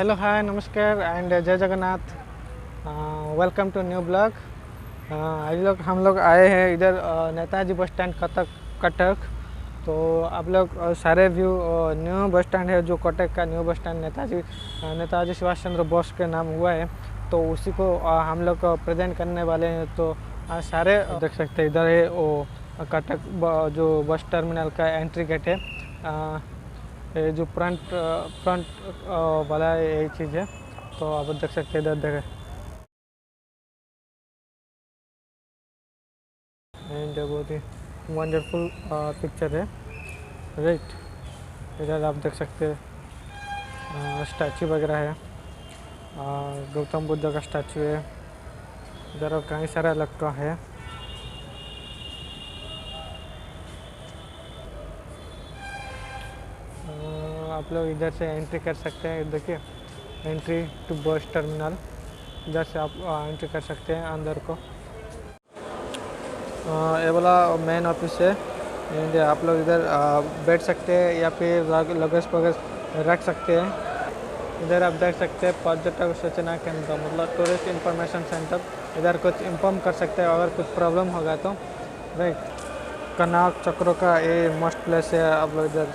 Hello hi नमस्कार and जय Jagannath. Welcome to new blog. आज हम लोग आए हैं इधर नेताजी बस स्टैंड कटक कटक। तो आप लोग सारे व्यू न्यू बस स्टैंड है जो कटक का new bus stand Netaji Subhash Chandra Bose के नाम हुआ है। तो उसी को हम लोग प्रेजेंट करने वाले हैं। तो सारे देख सकते हैं इधर है वो कटक जो बस टर्मिनल का एंट्री गेट है। ये जो फ्रंट वाला यही चीज़ है। तो आप देख सकते हैं इधर देखें एंड बहुत ही वंडरफुल पिक्चर है राइट। इधर आप देख सकते हैं स्टैचू वगैरह है। गौतम बुद्ध का स्टैचू है इधर और कई सारा लटका है। आप लोग इधर से एंट्री कर सकते हैं। देखिए एंट्री टू बस टर्मिनल, इधर से आप एंट्री कर सकते हैं अंदर को। ये वाला मेन ऑफिस है एंड आप लोग इधर बैठ सकते हैं या फिर लगेज वगैरह रख सकते हैं। इधर आप देख सकते हैं पर्यटक सूचना केंद्र मतलब टूरिस्ट इंफॉर्मेशन सेंटर। इधर कुछ इन्फॉर्म कर सकते हैं अगर कुछ प्रॉब्लम होगा तो राइट। कनॉट चक्रों का ये मस्ट प्लेस है। आप लोग इधर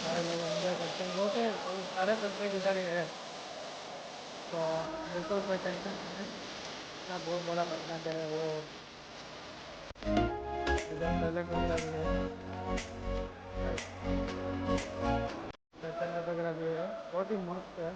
सारे लोग एंजॉय करते हैं बहुत है। सारे तस्वीर इधर ही है। तो बिल्कुल कोई टेंशन नहीं है। इतना बहुत बड़ा पटना है वो इधर पहले को इधर भी है। दर्शन वगैरह भी है बहुत ही मस्त है।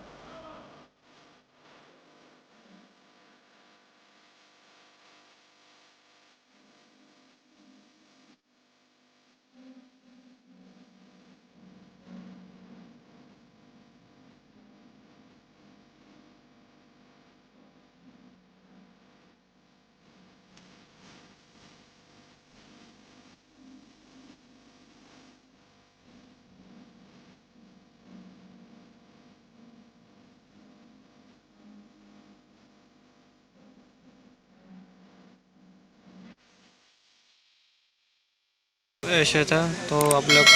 ऐसे था तो आप लोग